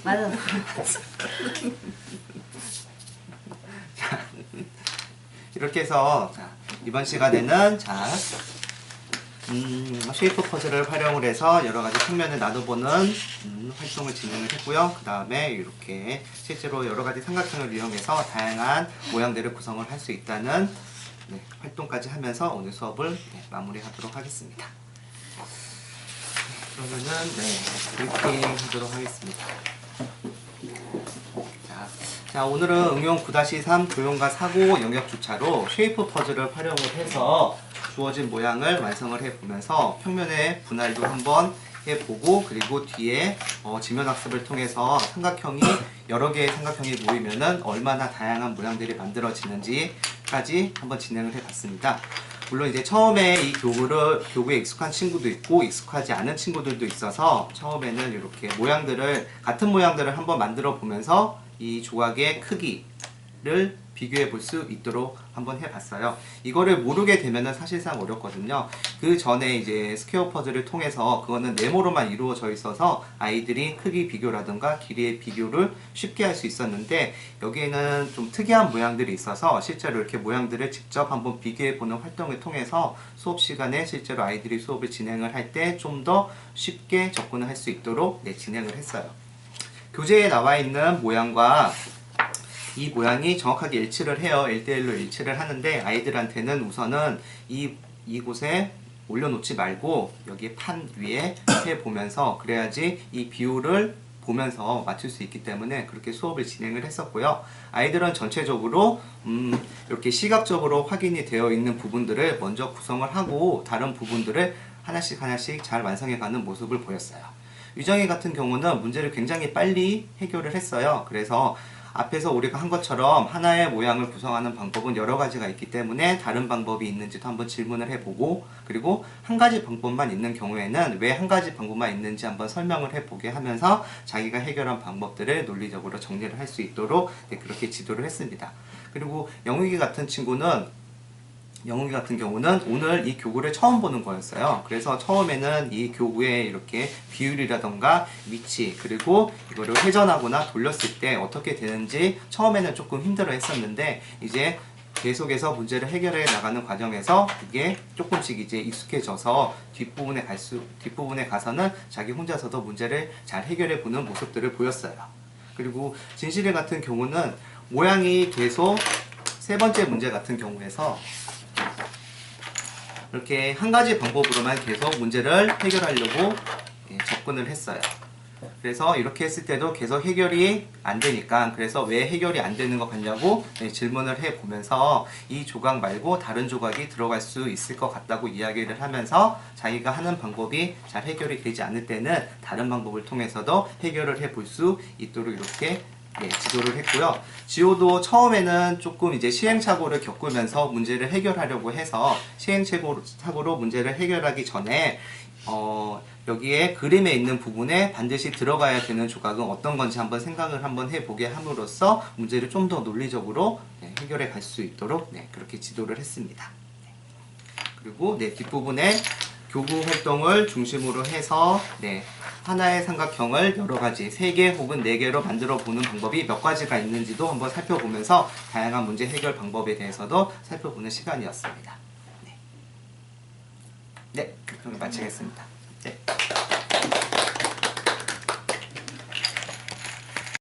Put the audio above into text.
맞았어. 자, 이렇게 해서 자, 이번 시간에는 자, 쉐이프 퍼즐을 활용을 해서 여러가지 평면을 나눠보는 활동을 진행을 했고요. 그 다음에 이렇게 실제로 여러가지 삼각형을 이용해서 다양한 모양들을 구성을 할 수 있다는 활동까지 하면서 오늘 수업을 마무리하도록 하겠습니다. 그러면은 브리핑 하도록 하겠습니다. 자, 오늘은 응용 9-3 교용과 사고 영역 주차로 쉐이프 퍼즐을 활용을 해서 주어진 모양을 완성을 해보면서 평면의 분할도 한번 해보고, 그리고 뒤에 지면학습을 통해서 삼각형이 여러 개의 삼각형이 모이면은 얼마나 다양한 모양들이 만들어지는지까지 한번 진행을 해봤습니다. 물론 이제 처음에 이 교구에 익숙한 친구도 있고 익숙하지 않은 친구들도 있어서 처음에는 이렇게 같은 모양들을 한번 만들어 보면서 이 조각의 크기를 비교해 볼 수 있도록 한번 해봤어요. 이거를 모르게 되면은 사실상 어렵거든요. 그 전에 이제 스퀘어 퍼즐을 통해서 그거는 네모로만 이루어져 있어서 아이들이 크기 비교라든가 길이의 비교를 쉽게 할 수 있었는데, 여기에는 좀 특이한 모양들이 있어서 실제로 이렇게 모양들을 직접 한번 비교해 보는 활동을 통해서 수업 시간에 실제로 아이들이 수업을 진행을 할 때 좀 더 쉽게 접근을 할 수 있도록 진행을 했어요. 교재에 나와 있는 모양과 이 모양이 정확하게 일치를 해요. 1대1로 일치를 하는데, 아이들한테는 우선은 이곳에 올려놓지 말고 여기 판 위에 해보면서, 그래야지 이 비율을 보면서 맞출 수 있기 때문에 그렇게 수업을 진행을 했었고요. 아이들은 전체적으로 이렇게 시각적으로 확인이 되어 있는 부분들을 먼저 구성을 하고 다른 부분들을 하나씩 잘 완성해가는 모습을 보였어요. 유정이 같은 경우는 문제를 굉장히 빨리 해결을 했어요. 그래서 앞에서 우리가 한 것처럼 하나의 모양을 구성하는 방법은 여러 가지가 있기 때문에 다른 방법이 있는지도 한번 질문을 해보고, 그리고 한 가지 방법만 있는 경우에는 왜 한 가지 방법만 있는지 한번 설명을 해보게 하면서 자기가 해결한 방법들을 논리적으로 정리를 할 수 있도록 그렇게 지도를 했습니다. 그리고 영욱이 같은 경우는 오늘 이 교구를 처음 보는 거였어요. 그래서 처음에는 이 교구의 이렇게 비율이라던가 위치, 그리고 이거를 회전하거나 돌렸을 때 어떻게 되는지 처음에는 조금 힘들어 했었는데, 이제 계속해서 문제를 해결해 나가는 과정에서 이게 조금씩 이제 익숙해져서 뒷부분에 가서는 자기 혼자서도 문제를 잘 해결해 보는 모습들을 보였어요. 그리고 진실이 같은 경우는 모양이 계속 세 번째 문제 같은 경우에서 이렇게 한 가지 방법으로만 계속 문제를 해결하려고 접근을 했어요. 그래서 이렇게 했을 때도 계속 해결이 안 되니까, 그래서 왜 해결이 안 되는 것 같냐고 질문을 해보면서 이 조각 말고 다른 조각이 들어갈 수 있을 것 같다고 이야기를 하면서 자기가 하는 방법이 잘 해결이 되지 않을 때는 다른 방법을 통해서도 해결을 해볼 수 있도록 이렇게 지도를 했고요. 지호도 처음에는 조금 이제 시행착오를 겪으면서 문제를 해결하려고 해서 시행착오로 문제를 해결하기 전에 여기에 그림에 있는 부분에 반드시 들어가야 되는 조각은 어떤 건지 한번 생각을 한번 해보게 함으로써 문제를 좀 더 논리적으로 해결해 갈 수 있도록 그렇게 지도를 했습니다. 그리고 뒷부분에 교구 활동을 중심으로 해서 하나의 삼각형을 여러 가지 3개 혹은 4개로 만들어 보는 방법이 몇 가지가 있는지도 한번 살펴보면서 다양한 문제 해결 방법에 대해서도 살펴보는 시간이었습니다. 그럼 마치겠습니다.